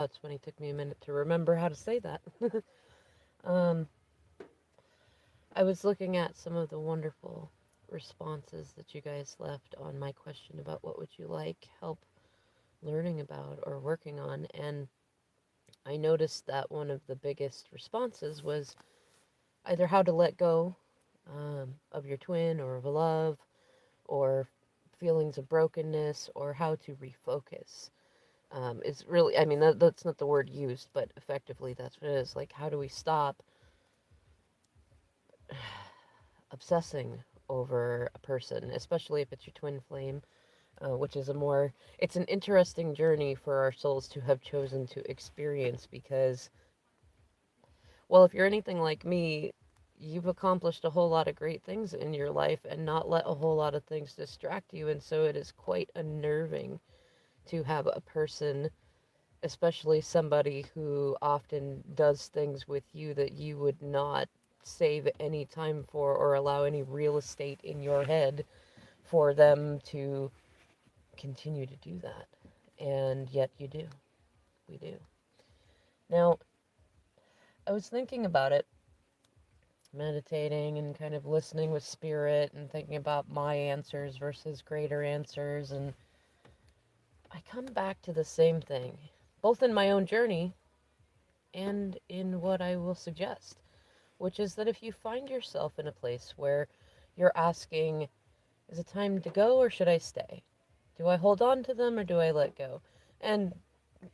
It's funny, it took me a minute to remember how to say that. um, I was looking at some of the wonderful responses that you guys left on my question about what would you like help learning about or working on, and I noticed that one of the biggest responses was either how to let go of your twin or of a love, or feelings of brokenness, or how to refocus. It's really, I mean, that's not the word used, but effectively that's what it is. Like, how do we stop obsessing over a person, especially if it's your twin flame, which is it's an interesting journey for our souls to have chosen to experience because, well, if you're anything like me, you've accomplished a whole lot of great things in your life and not let a whole lot of things distract you. And so it is quite unnerving to have a person, especially somebody who often does things with you that you would not save any time for or allow any real estate in your head for them to continue to do that. And yet you do. We do. Now, I was thinking about it, meditating and kind of listening with spirit and thinking about my answers versus greater answers. And I come back to the same thing, both in my own journey and in what I will suggest, which is that if you find yourself in a place where you're asking, is it time to go or should I stay? Do I hold on to them or do I let go? And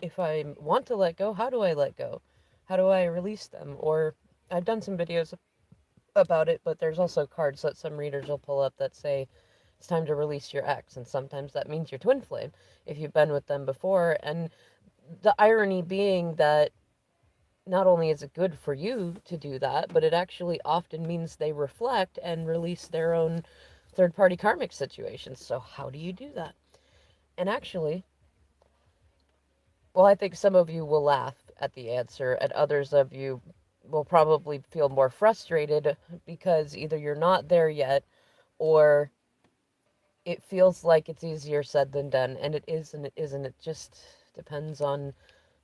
if I want to let go, how do I let go? How do I release them? Or I've done some videos about it, but there's also cards that some readers will pull up that say it's time to release your ex, and sometimes that means your twin flame if you've been with them before. And the irony being that not only is it good for you to do that, but it actually often means they reflect and release their own third party karmic situations. So, how do you do that? And actually, well, I think some of you will laugh at the answer, and others of you will probably feel more frustrated because either you're not there yet or it feels like it's easier said than done. And it is and it isn't. It just depends on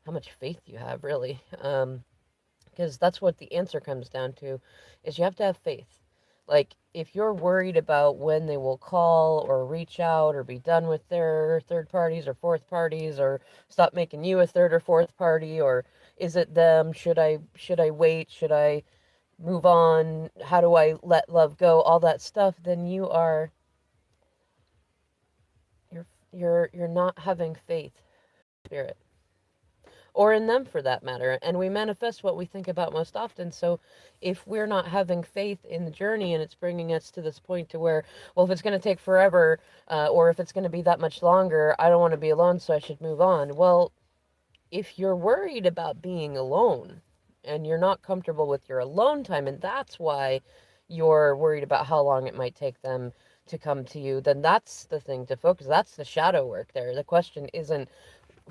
how much faith you have, really. Because that's what the answer comes down to, is you have to have faith. Like, if you're worried about when they will call or reach out or be done with their third parties or fourth parties or stop making you a third or fourth party, or is it them, should I wait, should I move on, how do I let love go, all that stuff, then you're not having faith, spirit, or in them for that matter. And we manifest what we think about most often. So if we're not having faith in the journey and it's bringing us to this point to where, well, if it's going to take forever, or if it's going to be that much longer, I don't want to be alone, so I should move on. Well, if you're worried about being alone and you're not comfortable with your alone time, and that's why you're worried about how long it might take them to come to you, then that's the thing to focus. That's the shadow work there. The question isn't,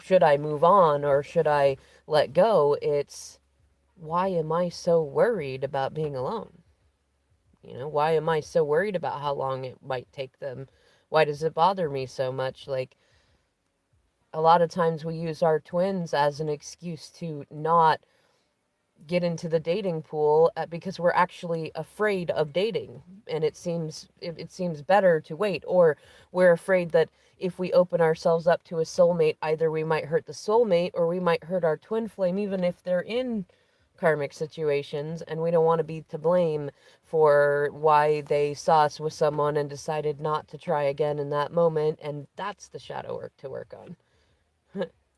should I move on or should I let go? It's, why am I so worried about being alone? Why am I so worried about how long it might take them? Why does it bother me so much? Like, a lot of times we use our twins as an excuse to not get into the dating pool, because we're actually afraid of dating, and it seems better to wait, or we're afraid that if we open ourselves up to a soulmate, either we might hurt the soulmate or we might hurt our twin flame, even if they're in karmic situations, and we don't want to be to blame for why they saw us with someone and decided not to try again in that moment. And that's the shadow work to work on.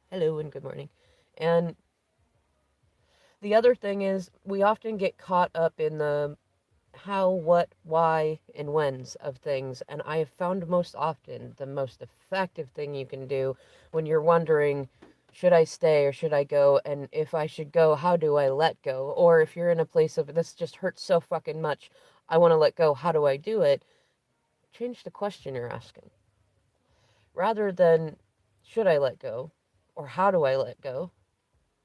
Hello and good morning. And the other thing is, we often get caught up in the how, what, why, and whens of things. And I have found most often the most effective thing you can do when you're wondering, should I stay or should I go? And if I should go, how do I let go? Or if you're in a place of, this just hurts so fucking much, I want to let go, how do I do it? Change the question you're asking. Rather than, should I let go? Or how do I let go?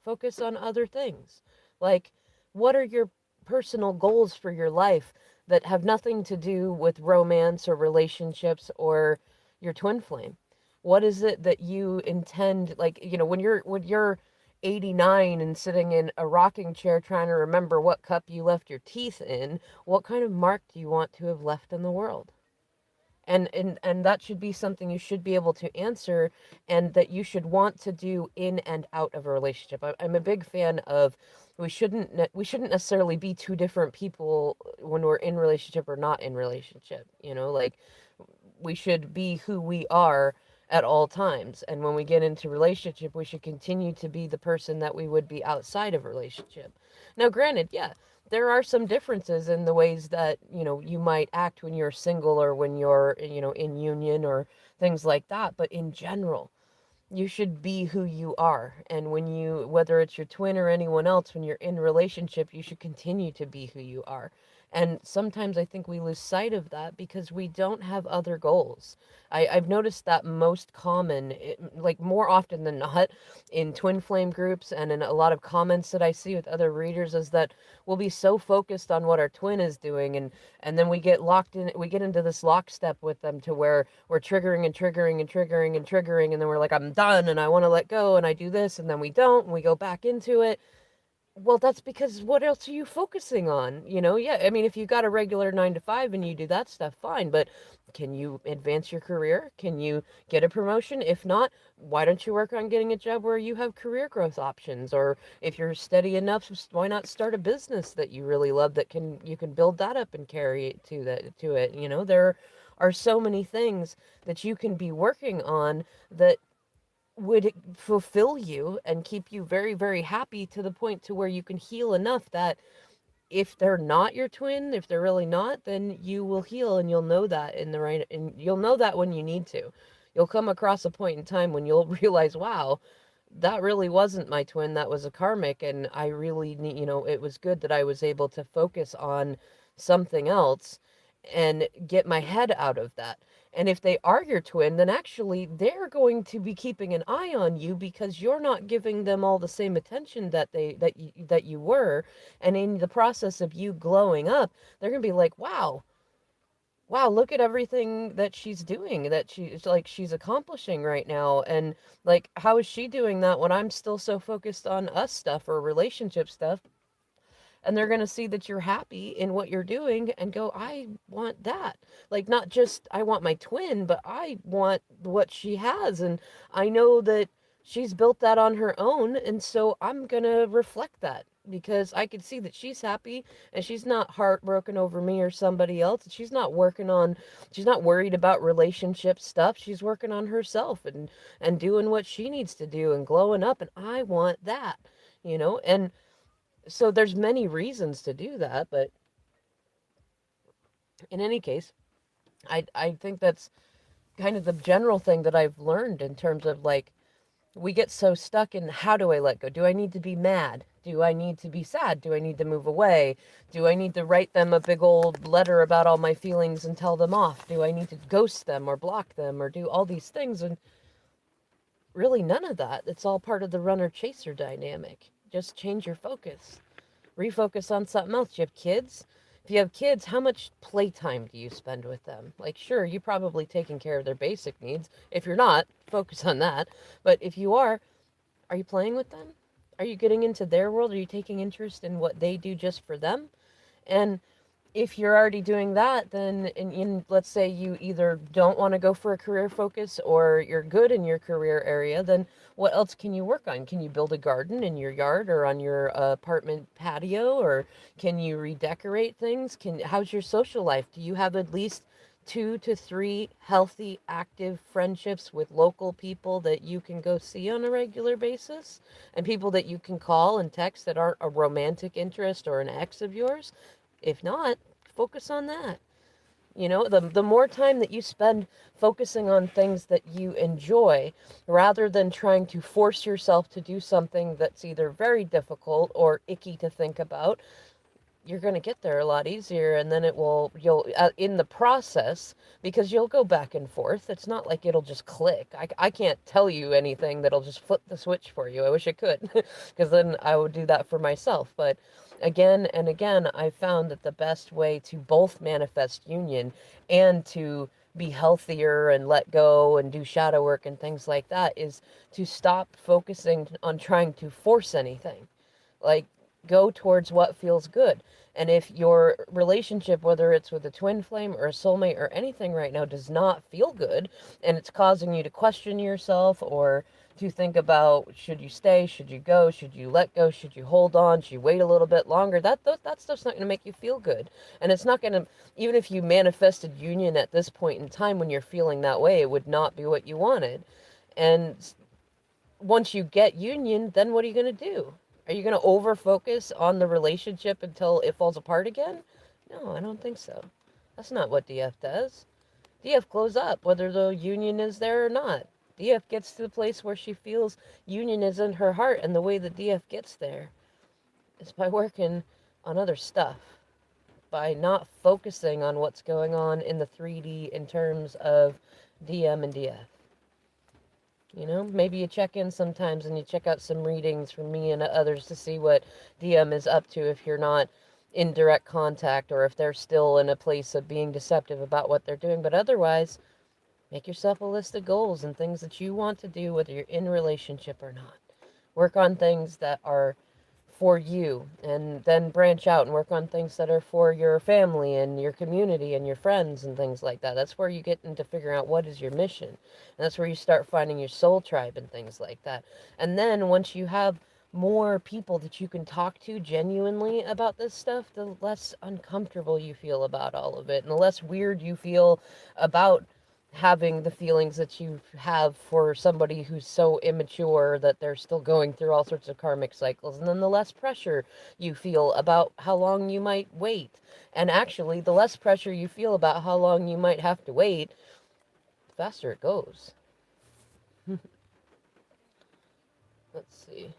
Focus on other things. Like, what are your personal goals for your life that have nothing to do with romance or relationships or your twin flame? What is it that you intend, like, when you're 89 and sitting in a rocking chair trying to remember what cup you left your teeth in, what kind of mark do you want to have left in the world? And that should be something you should be able to answer, and that you should want to do in and out of a relationship. I'm a big fan of, we shouldn't necessarily be two different people when we're in relationship or not in relationship, like we should be who we are at all times. And when we get into relationship, we should continue to be the person that we would be outside of relationship. Now, granted, yeah, there are some differences in the ways that, you might act when you're single or when you're, in union or things like that. But in general, you should be who you are. And whether it's your twin or anyone else, when you're in a relationship, you should continue to be who you are. And sometimes I think we lose sight of that because we don't have other goals. I've noticed that most common, like more often than not, in twin flame groups and in a lot of comments that I see with other readers, is that we'll be so focused on what our twin is doing, and then we get into this lockstep with them to where we're triggering and triggering and triggering and triggering, and then we're like, I'm done and I want to let go, and I do this, and then we don't, and we go back into it. Well, that's because what else are you focusing on? Yeah, I mean, if you got a regular 9 to 5 and you do that stuff, fine, but can you advance your career? Can you get a promotion? If not, why don't you work on getting a job where you have career growth options? Or if you're steady enough, why not start a business that you really love that you can build that up and carry it to it? There are so many things that you can be working on that would fulfill you and keep you very, very happy, to the point to where you can heal enough that if they're not your twin, if they're really not, then you will heal, and you'll know that and you'll know that when you need to. You'll come across a point in time when you'll realize, wow, that really wasn't my twin, that was a karmic, and I really need, it was good that I was able to focus on something else and get my head out of that. And if they are your twin, then actually they're going to be keeping an eye on you because you're not giving them all the same attention that you were. And in the process of you glowing up, they're going to be like, wow, look at everything that she's doing, that she's accomplishing right now. And like, how is she doing that when I'm still so focused on us stuff or relationship stuff? And they're going to see that you're happy in what you're doing and go, I want that. Like, not just I want my twin, but I want what she has. And I know that she's built that on her own. And so I'm going to reflect that because I can see that she's happy and she's not heartbroken over me or somebody else. She's not worried about relationship stuff. She's working on herself and doing what she needs to do and glowing up. And I want that, and so there's many reasons to do that, but in any case, I think that's kind of the general thing that I've learned in terms of, like, we get so stuck in, how do I let go? Do I need to be mad? Do I need to be sad? Do I need to move away? Do I need to write them a big old letter about all my feelings and tell them off? Do I need to ghost them or block them or do all these things? And really none of that. It's all part of the runner chaser dynamic. Just change your focus. Refocus on something else. Do you have kids? If you have kids, how much playtime do you spend with them? Like, sure, you're probably taking care of their basic needs. If you're not, focus on that. But if you are you playing with them? Are you getting into their world? Are you taking interest in what they do just for them? And if you're already doing that, then let's say you either don't want to go for a career focus or you're good in your career area, then what else can you work on? Can you build a garden in your yard or on your apartment patio, or can you redecorate things? How's your social life? Do you have at least 2 to 3 healthy, active friendships with local people that you can go see on a regular basis, and people that you can call and text that aren't a romantic interest or an ex of yours? If not, focus on that. The more time that you spend focusing on things that you enjoy rather than trying to force yourself to do something that's either very difficult or icky to think about, you're going to get there a lot easier. And then you'll in the process, because you'll go back and forth, it's not like it'll just click. I can't tell you anything that'll just flip the switch for you. I wish I could, because then I would do that for myself. But again and again, I found that the best way to both manifest union and to be healthier and let go and do shadow work and things like that is to stop focusing on trying to force anything. Like, go towards what feels good. And if your relationship, whether it's with a twin flame or a soulmate or anything right now, does not feel good, and it's causing you to question yourself or to think about, should you stay, should you go, should you let go, should you hold on, should you wait a little bit longer, that stuff's not going to make you feel good. And it's not going to, even if you manifested union at this point in time when you're feeling that way, it would not be what you wanted. And once you get union, then what are you going to do? Are you going to over focus on the relationship until it falls apart again? No, I don't think so. That's not what DF does. DF glows up whether the union is there or not. DF gets to the place where she feels union is in her heart, and the way that DF gets there is by working on other stuff, by not focusing on what's going on in the 3D in terms of DM and DF. You know, maybe you check in sometimes and you check out some readings from me and others to see what DM is up to if you're not in direct contact or if they're still in a place of being deceptive about what they're doing. But otherwise, make yourself a list of goals and things that you want to do, whether you're in a relationship or not. Work on things that are for you, and then branch out and work on things that are for your family and your community and your friends and things like that. That's where you get into figuring out what is your mission. And that's where you start finding your soul tribe and things like that. And then once you have more people that you can talk to genuinely about this stuff, the less uncomfortable you feel about all of it and the less weird you feel about having the feelings that you have for somebody who's so immature that they're still going through all sorts of karmic cycles, and then the less pressure you feel about how long you might wait. And actually, the less pressure you feel about how long you might have to wait, the faster it goes. Let's see.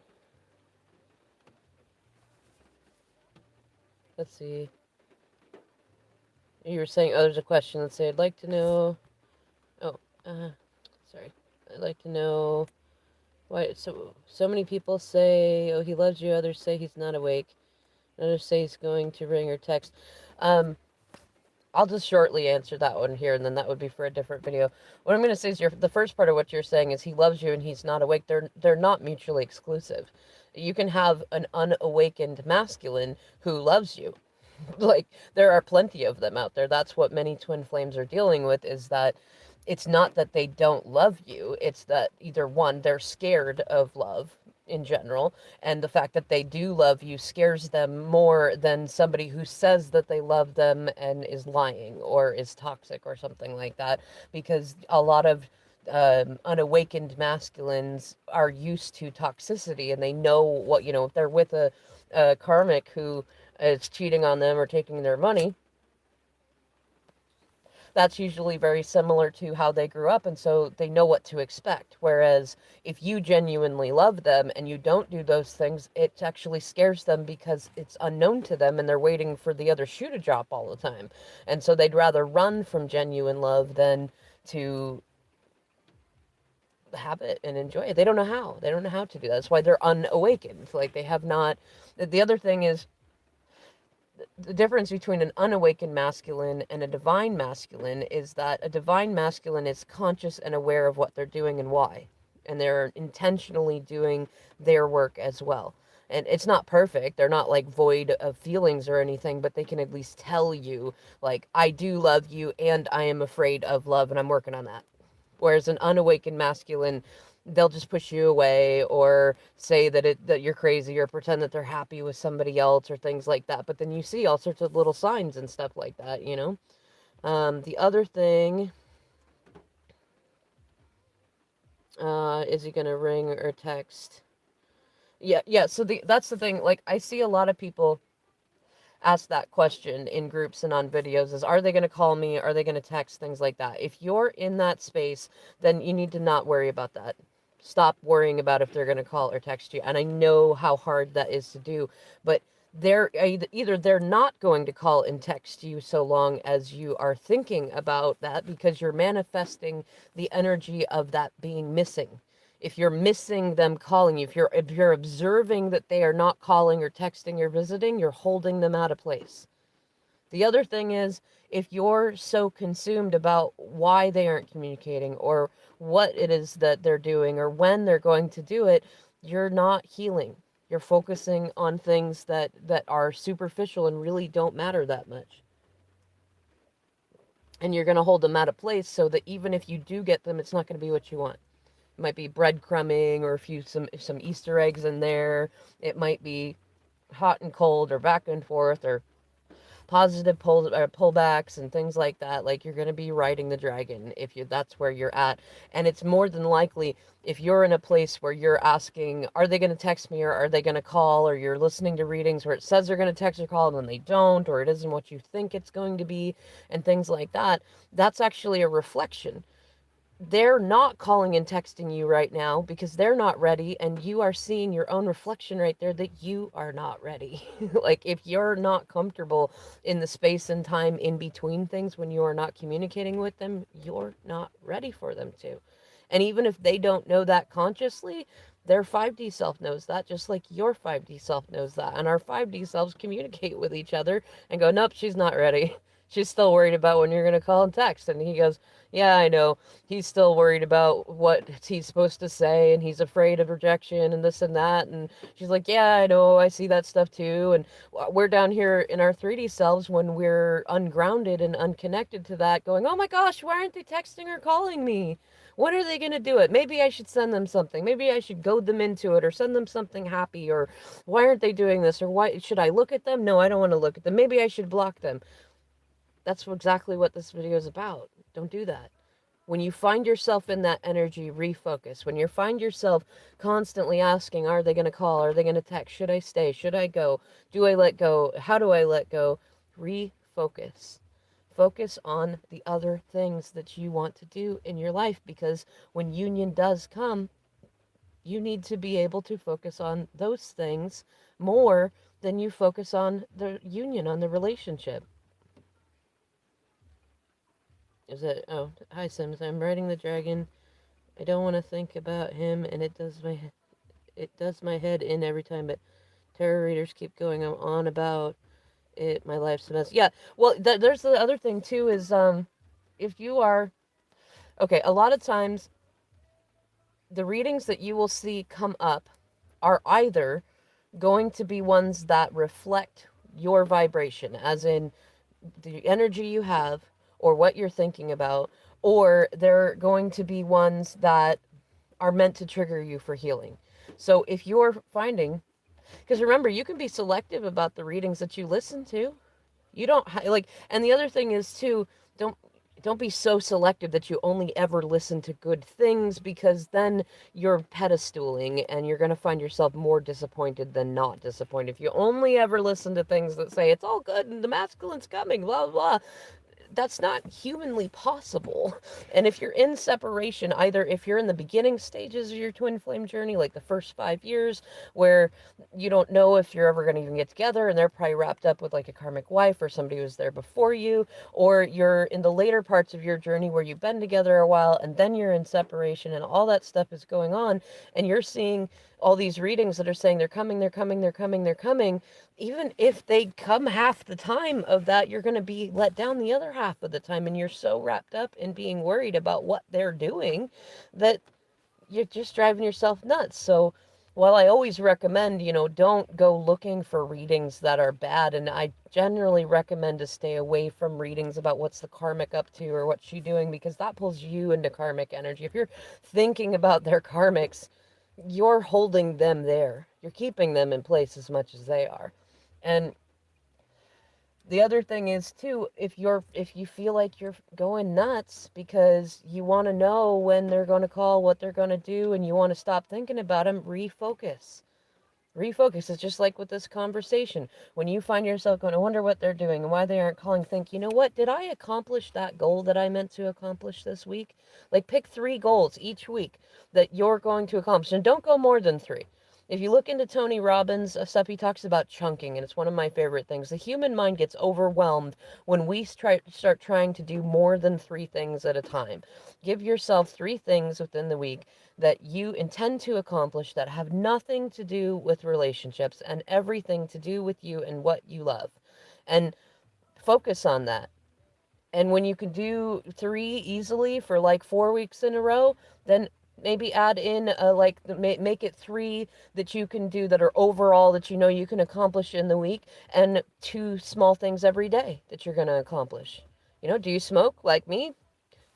Let's see. You were saying, oh, there's a question. Let's say, I'd like to know. Oh, sorry. I'd like to know why so many people say, oh, he loves you. Others say he's not awake. Others say he's going to ring or text. Um, I'll just shortly answer that one here, and then that would be for a different video. What I'm going to say is the first part of what you're saying is he loves you and he's not awake. They're not mutually exclusive. You can have an unawakened masculine who loves you. Like, there are plenty of them out there. That's what many twin flames are dealing with, is that it's not that they don't love you. It's that either one, they're scared of love in general, and the fact that they do love you scares them more than somebody who says that they love them and is lying or is toxic or something like that, because a lot of unawakened masculines are used to toxicity, and they know what, if they're with a karmic who is cheating on them or taking their money, that's usually very similar to how they grew up, and so they know what to expect. Whereas if you genuinely love them and you don't do those things, it actually scares them because it's unknown to them and they're waiting for the other shoe to drop all the time. And so they'd rather run from genuine love than to have it and enjoy it. They don't know how. They don't know how to do that. That's why they're unawakened. Like, they have not. The other thing is, the difference between an unawakened masculine and a divine masculine is that a divine masculine is conscious and aware of what they're doing and why. And they're intentionally doing their work as well. And it's not perfect. They're not like void of feelings or anything, but they can at least tell you, like, I do love you and I am afraid of love and I'm working on that. Whereas an unawakened masculine, they'll just push you away or say that you're crazy or pretend that they're happy with somebody else or things like that. But then you see all sorts of little signs and stuff like that, The other thing, is he gonna ring or text? Yeah. So that's the thing. Like, I see a lot of people ask that question in groups and on videos, is, are they going to call me? Are they going to text? Things like that. If you're in that space, then you need to not worry about that. Stop worrying about if they're going to call or text you. And I know how hard that is to do, but they're either they're not going to call and text you so long as you are thinking about that, because you're manifesting the energy of that being missing. If you're missing them calling you, if you're observing that they are not calling or texting or visiting, you're holding them out of place. The other thing is, if you're so consumed about why they aren't communicating or what it is that they're doing or when they're going to do it, you're not healing. You're focusing on things that are superficial and really don't matter that much. And you're going to hold them out of place so that even if you do get them, it's not going to be what you want. It might be breadcrumbing or a few some Easter eggs in there. It might be hot and cold or back and forth or positive pullbacks and things like that. Like, you're going to be riding the dragon if you that's where you're at. And it's more than likely, if you're in a place where you're asking, are they going to text me or are they going to call, or you're listening to readings where it says they're going to text or call and then they don't, or it isn't what you think it's going to be, and things like that, that's actually a reflection. They're not calling and texting you right now because they're not ready, and you are seeing your own reflection right there that you are not ready. Like, if you're not comfortable in the space and time in between things when you are not communicating with them, you're not ready for them to. And even if they don't know that consciously, their 5D self knows that, just like your 5D self knows that. And our 5D selves communicate with each other and go, nope, she's not ready. She's still worried about when you're going to call and text. And he goes, yeah, I know. He's still worried about what he's supposed to say, and he's afraid of rejection and this and that. And she's like, yeah, I know. I see that stuff too. And we're down here in our 3D selves when we're ungrounded and unconnected to that, going, oh my gosh, why aren't they texting or calling me? When are they going to do it? Maybe I should send them something. Maybe I should goad them into it or send them something happy. Or why aren't they doing this? Or why should I look at them? No, I don't want to look at them. Maybe I should block them. That's exactly what this video is about. Don't do that. When you find yourself in that energy, refocus. When you find yourself constantly asking, are they going to call? Are they going to text? Should I stay? Should I go? Do I let go? How do I let go? Refocus. Focus on the other things that you want to do in your life, because when union does come, you need to be able to focus on those things more than you focus on the union, on the relationship. Is it? Oh, hi Sims. I'm riding the dragon. I don't want to think about him, and it does my head in every time. But tarot readers keep going on about it. My life's a mess. Yeah. Well, there's the other thing too. Is if you are okay, a lot of times the readings that you will see come up are either going to be ones that reflect your vibration, as in the energy you have or what you're thinking about, or they're going to be ones that are meant to trigger you for healing. So if you're finding, because remember, you can be selective about the readings that you listen to. You don't like, and the other thing is too, don't don't be so selective that you only ever listen to good things, because then you're pedestaling and you're going to find yourself more disappointed than not disappointed. If you only ever listen to things that say it's all good and the masculine's coming, blah blah, that's not humanly possible. And if you're in separation, either if you're in the beginning stages of your twin flame journey, like the first 5 years, where you don't know if you're ever going to even get together, and they're probably wrapped up with like a karmic wife or somebody who was there before you, or you're in the later parts of your journey where you've been together a while and then you're in separation and all that stuff is going on, and you're seeing all these readings that are saying they're coming, they're coming, they're coming, they're coming. Even if they come half the time of that, you're going to be let down the other half of the time, and you're so wrapped up in being worried about what they're doing that you're just driving yourself nuts. So while I always recommend, don't go looking for readings that are bad, and I generally recommend to stay away from readings about what's the karmic up to or what's she doing, because that pulls you into karmic energy. If you're thinking about their karmics, you're holding them there. You're keeping them in place as much as they are. And the other thing is too, if you feel like you're going nuts because you want to know when they're going to call, what they're going to do, and you want to stop thinking about them, refocus. Refocus. It's just like with this conversation. When you find yourself going, I wonder what they're doing and why they aren't calling, think, you know what? Did I accomplish that goal that I meant to accomplish this week? Like, pick 3 goals each week that you're going to accomplish, and don't go more than 3. If you look into Tony Robbins' stuff, he talks about chunking, and it's one of my favorite things. The human mind gets overwhelmed when we start trying to do more than 3 things at a time. Give yourself 3 things within the week that you intend to accomplish that have nothing to do with relationships and everything to do with you and what you love. And Focus on that. And when you can do 3 easily for like 4 weeks in a row, then maybe add in like make it 3 that you can do that are overall that you know you can accomplish in the week, and 2 small things every day that you're going to accomplish. Do you smoke like me?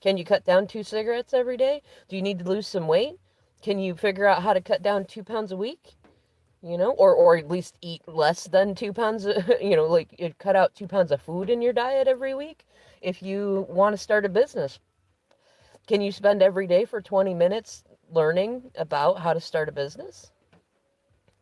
Can you cut down 2 cigarettes every day? Do you need to lose some weight? Can you figure out how to cut down 2 pounds a week? Or at least eat less than 2 pounds, like you cut out 2 pounds of food in your diet every week. If you want to start a business, can you spend every day for 20 minutes learning about how to start a business?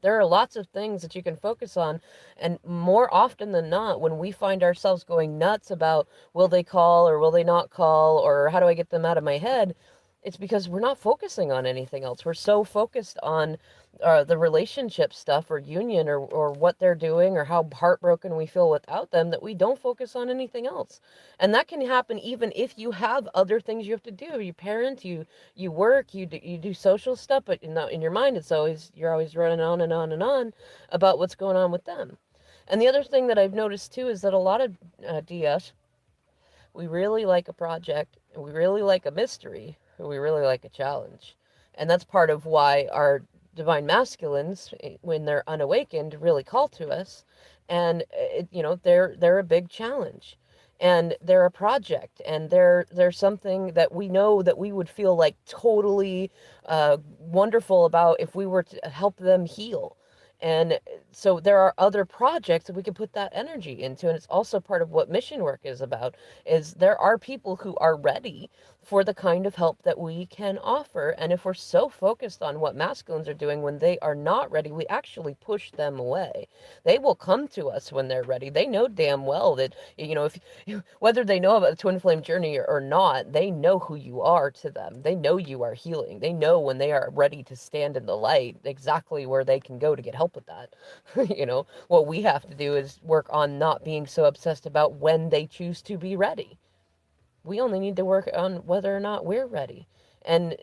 There are lots of things that you can focus on. And more often than not, when we find ourselves going nuts about will they call or will they not call or how do I get them out of my head, it's because we're not focusing on anything else. We're so focused on the relationship stuff or union or what they're doing or how heartbroken we feel without them that we don't focus on anything else. And that can happen even if you have other things you have to do. You parent, you work, you do social stuff, but in your mind you're always running on and on and on about what's going on with them. And the other thing that I've noticed too is that a lot of DS, we really like a project, and we really like a mystery, and we really like a challenge. And that's part of why our divine masculines, when they're unawakened, really call to us. And they're a big challenge. And they're a project, and they're something that we know that we would feel like totally wonderful about if we were to help them heal. And so there are other projects that we can put that energy into, and it's also part of what mission work is about. Is there are people who are ready for the kind of help that we can offer, and if we're so focused on what masculines are doing when they are not ready, we actually push them away. They will come to us when they're ready. They know damn well that if whether they know about the twin flame journey or not, they know who you are to them. They know you are healing. They know when they are ready to stand in the light exactly where they can go to get help with that. What we have to do is work on not being so obsessed about when they choose to be ready. We only need to work on whether or not we're ready. And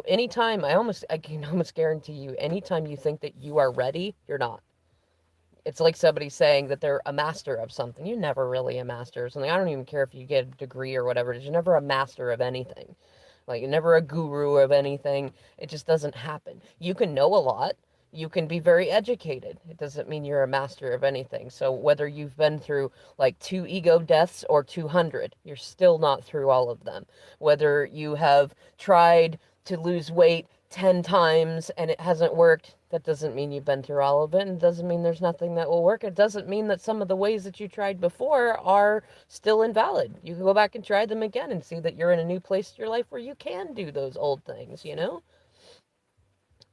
anytime, I can almost guarantee you, anytime you think that you are ready, you're not. It's like somebody saying that they're a master of something. You're never really a master of something. I don't even care if you get a degree or whatever. You're never a master of anything. Like, you're never a guru of anything. It just doesn't happen. You can know a lot. You can be very educated. It doesn't mean you're a master of anything. So whether you've been through like 2 ego deaths or 200, you're still not through all of them. Whether you have tried to lose weight 10 times and it hasn't worked, that doesn't mean you've been through all of it, and it doesn't mean there's nothing that will work. It doesn't mean that some of the ways that you tried before are still invalid. You can go back and try them again and see that you're in a new place in your life where you can do those old things.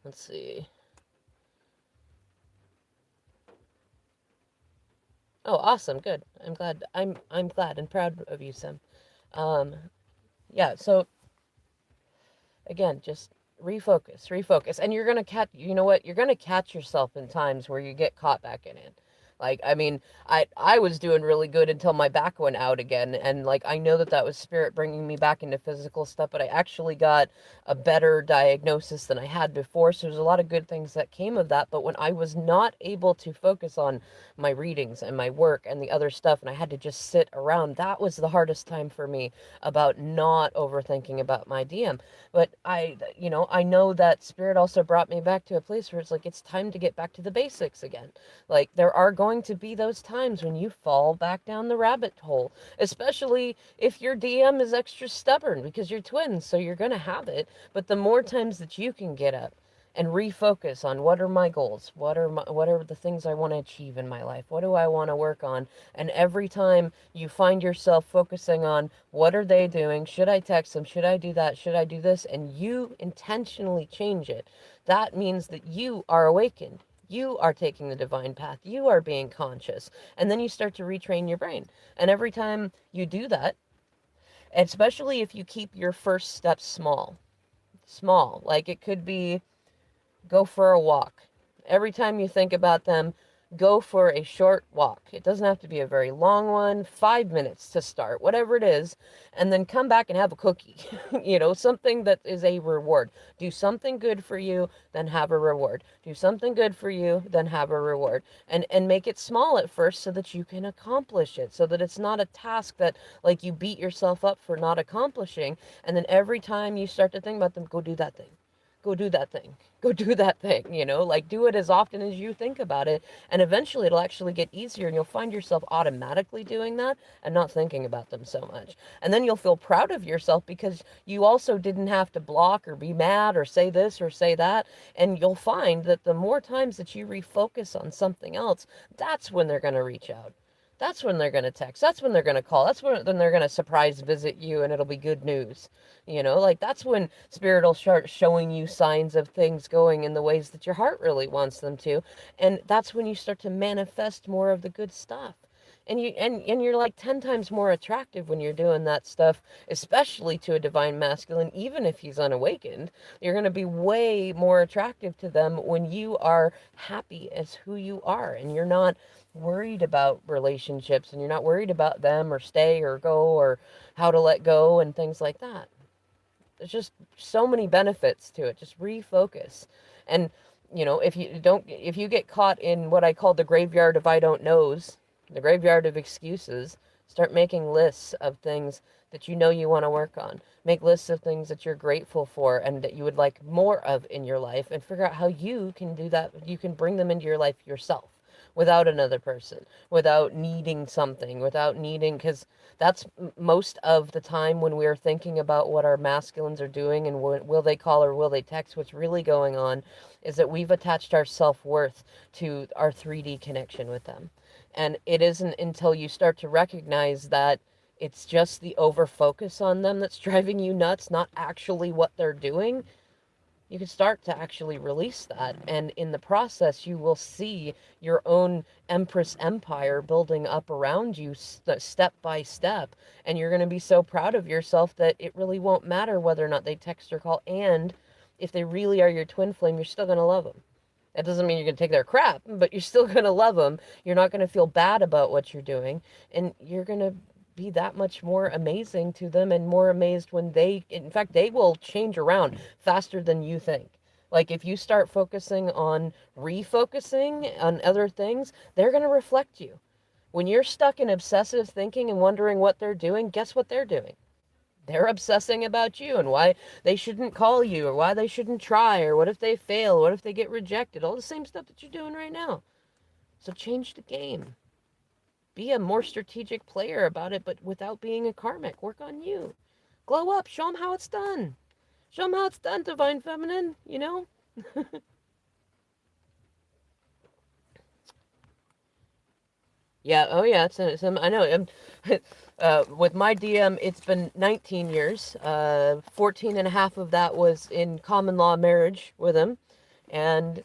Let's see. Oh, awesome, good. I'm glad and proud of you, Sim. Um, yeah, so again, just refocus. And you're going to catch, you know what? You're going to catch yourself in times where you get caught back in it. Like, I mean, I was doing really good until my back went out again. And like, I know that that was spirit bringing me back into physical stuff, but I actually got a better diagnosis than I had before. So there's a lot of good things that came of that. But when I was not able to focus on my readings and my work and the other stuff, and I had to just sit around, that was the hardest time for me about not overthinking about my DM. But I know that spirit also brought me back to a place where it's like, it's time to get back to the basics again. Like, there are going to be those times when you fall back down the rabbit hole, especially if your DM is extra stubborn because you're twins, so you're going to have it. But the more times that you can get up and refocus on what are my goals, what are the things I want to achieve in my life, what do I want to work on, and every time you find yourself focusing on what are they doing, should I text them, should I do that, should I do this, and you intentionally change it, that means that you are awakened. You are taking the divine path. You are being conscious. And then you start to retrain your brain. And every time you do that, especially if you keep your first steps small, like it could be go for a walk. Every time you think about them, go for a short walk. It doesn't have to be a very long one, 5 minutes to start, whatever it is, and then come back and have a cookie. Something that is a reward. Do something good for you, then have a reward. Do something good for you, then have a reward. And make it small at first so that you can accomplish it, so that it's not a task that like you beat yourself up for not accomplishing, and then every time you start to think about them, go do that thing. Go do that thing. Go do that thing, like do it as often as you think about it. And eventually it'll actually get easier and you'll find yourself automatically doing that and not thinking about them so much. And then you'll feel proud of yourself because you also didn't have to block or be mad or say this or say that. And you'll find that the more times that you refocus on something else, that's when they're going to reach out. That's when they're going to text. That's when they're going to call. That's when then they're going to surprise visit you and it'll be good news. Like that's when spirit will start showing you signs of things going in the ways that your heart really wants them to. And that's when you start to manifest more of the good stuff. And you're like 10 times more attractive when you're doing that stuff, especially to a divine masculine, even if he's unawakened. You're going to be way more attractive to them when you are happy as who you are and you're not worried about relationships and you're not worried about them or stay or go or how to let go and things like that. There's just so many benefits to it. Just refocus. And if you get caught in what I call the graveyard of I don't knows, the graveyard of excuses, start making lists of things that you want to work on. Make lists of things that you're grateful for and that you would like more of in your life, and figure out how you can do that. You can bring them into your life yourself without another person, without needing something, because that's most of the time when we're thinking about what our masculines are doing and will they call or will they text. What's really going on is that we've attached our self-worth to our 3D connection with them. And it isn't until you start to recognize that it's just the over focus on them that's driving you nuts, not actually what they're doing. You can start to actually release that. And in the process, you will see your own Empress empire building up around you step by step. And you're going to be so proud of yourself that it really won't matter whether or not they text or call. And if they really are your twin flame, you're still going to love them. That doesn't mean you're going to take their crap, but you're still going to love them. You're not going to feel bad about what you're doing. And you're going to be that much more amazing to them and more amazed when in fact, they will change around faster than you think. Like if you start focusing on refocusing on other things, they're going to reflect you. When you're stuck in obsessive thinking and wondering what they're doing, guess what they're doing? They're obsessing about you and why they shouldn't call you or why they shouldn't try or what if they fail, what if they get rejected, all the same stuff that you're doing right now. So change the game. Be a more strategic player about it, but without being a karmic. Work on you. Glow up. Show them how it's done. Show them how it's done, Divine Feminine, Yeah, oh yeah, I know. With my DM, it's been 19 years. 14 and a half of that was in common law marriage with him. And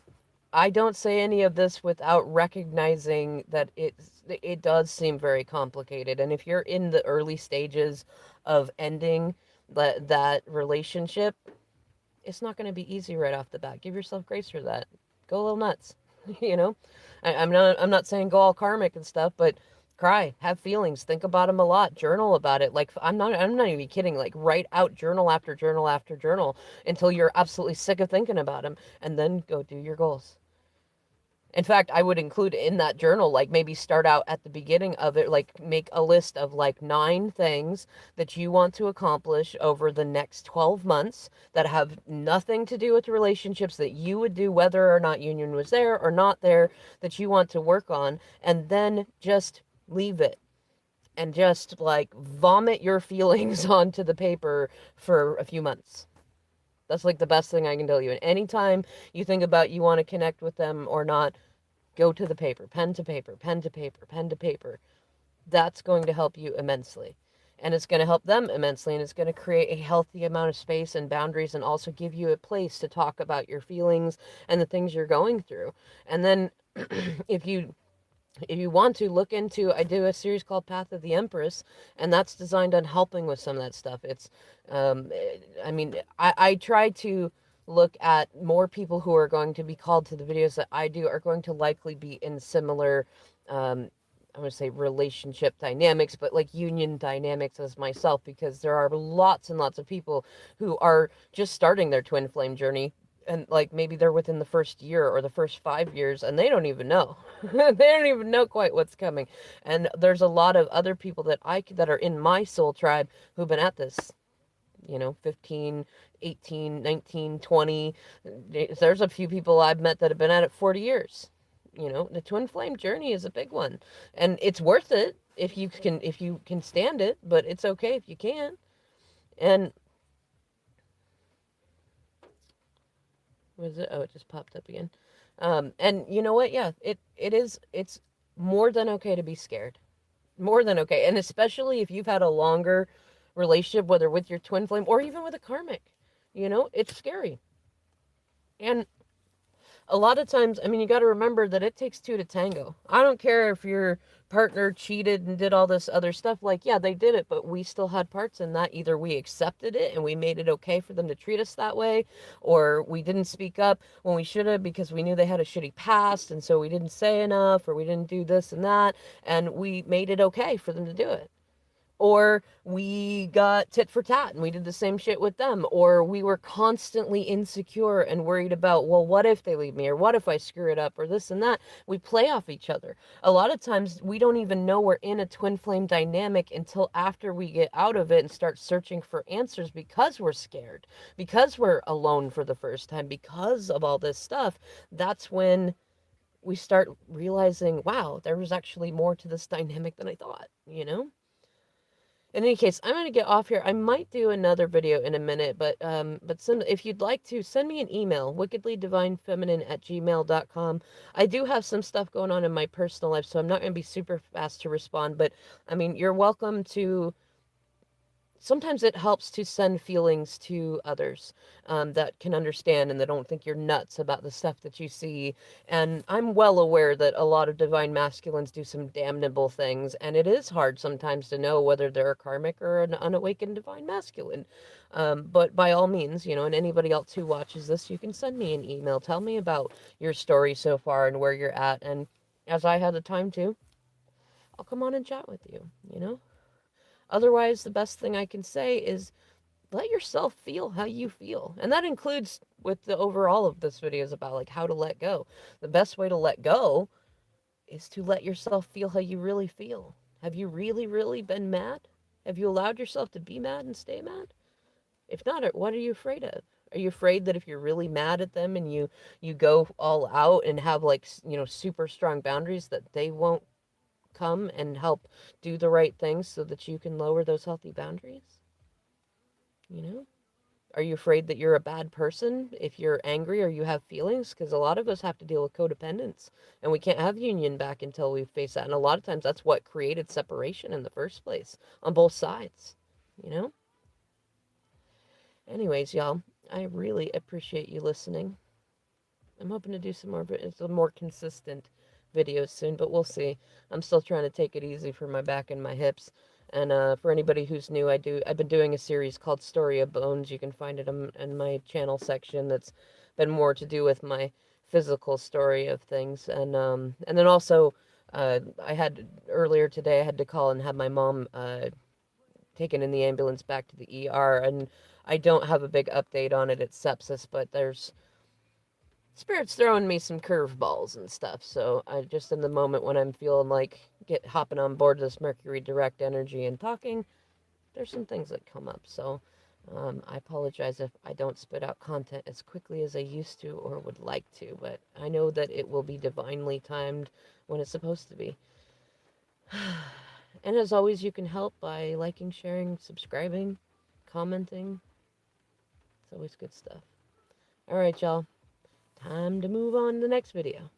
I don't say any of this without recognizing that it does seem very complicated. And if you're in the early stages of ending that relationship, it's not going to be easy right off the bat. Give yourself grace for that. Go a little nuts, you know. I'm not saying go all karmic and stuff, but cry, have feelings, think about them a lot, journal about it. Like I'm not even kidding. Like write out journal after journal after journal until you're absolutely sick of thinking about them, and then go do your goals. In fact, I would include in that journal, like maybe start out at the beginning of it, like make a list of like 9 things that you want to accomplish over the next 12 months that have nothing to do with relationships that you would do whether or not union was there or not there, that you want to work on, and then just leave it and just like vomit your feelings onto the paper for a few months. That's like the best thing I can tell you. And anytime you think about you want to connect with them or not, go to the paper, pen to paper, pen to paper, pen to paper. That's going to help you immensely. And it's going to help them immensely. And it's going to create a healthy amount of space and boundaries and also give you a place to talk about your feelings and the things you're going through. And then if you want to look into, I do a series called Path of the Empress, and that's designed on helping with some of that stuff. It's, I mean, I try to look at more people who are going to be called to the videos that I do are going to likely be in similar, I want to say relationship dynamics, but like union dynamics as myself, because there are lots and lots of people who are just starting their twin flame journey. And like maybe they're within the first year or the first 5 years and they don't even know. They don't even know quite what's coming. And there's a lot of other people that are in my soul tribe who've been at this 15, 18, 19, 20. There's a few people I've met that have been at it 40 years. The twin flame journey is a big one, and it's worth it if you can stand it, but it's okay if you can't. And what is it? Oh, it just popped up again. And you know what? Yeah, it's more than okay to be scared. More than okay. And especially if you've had a longer relationship, whether with your twin flame or even with a karmic, it's scary. And a lot of times, I mean, you got to remember that it takes two to tango. I don't care if your partner cheated and did all this other stuff. Like, yeah, they did it, but we still had parts in that. Either we accepted it and we made it okay for them to treat us that way, or we didn't speak up when we should have because we knew they had a shitty past, and so we didn't say enough, or we didn't do this and that, and we made it okay for them to do it. Or we got tit for tat and we did the same shit with them. Or we were constantly insecure and worried about, well, what if they leave me? Or what if I screw it up? Or this and that. We play off each other. A lot of times we don't even know we're in a twin flame dynamic until after we get out of it and start searching for answers because we're scared, because we're alone for the first time, because of all this stuff. That's when we start realizing, wow, there was actually more to this dynamic than I thought. In any case, I'm gonna get off here. I might do another video in a minute, but if you'd like to, send me an email, wickedlydivinefeminine@gmail.com. I do have some stuff going on in my personal life, so I'm not gonna be super fast to respond, but I mean, you're welcome to. Sometimes it helps to send feelings to others that can understand and that don't think you're nuts about the stuff that you see. And I'm well aware that a lot of divine masculines do some damnable things, and it is hard sometimes to know whether they're a karmic or an unawakened divine masculine. But by all means, and anybody else who watches this, you can send me an email. Tell me about your story so far and where you're at. And as I have the time to, I'll come on and chat with you. Otherwise, the best thing I can say is let yourself feel how you feel. And that includes with the overall of this video is about like how to let go. The best way to let go is to let yourself feel how you really feel. Have you really, really been mad? Have you allowed yourself to be mad and stay mad? If not, what are you afraid of? Are you afraid that if you're really mad at them and you go all out and have like, super strong boundaries that they won't come and help do the right things so that you can lower those healthy boundaries? You know? Are you afraid that you're a bad person if you're angry or you have feelings? Because a lot of us have to deal with codependence and we can't have union back until we face that. And a lot of times that's what created separation in the first place on both sides, you know? Anyways, y'all, I really appreciate you listening. I'm hoping to do some more consistent videos soon, but we'll see. I'm still trying to take it easy for my back and my hips. And for anybody who's new, I've been doing a series called Story of Bones. You can find it in my channel section. That's been more to do with my physical story of things. And then also, I had earlier today, I had to call and have my mom taken in the ambulance back to the ER. And I don't have a big update on it. It's sepsis, but there's Spirit's throwing me some curveballs and stuff. So I just in the moment when I'm feeling like hopping on board this Mercury direct energy and talking, there's some things that come up. So I apologize if I don't spit out content as quickly as I used to or would like to, but I know that it will be divinely timed when it's supposed to be. And as always, you can help by liking, sharing, subscribing, commenting. It's always good stuff. All right, y'all. Time to move on to the next video.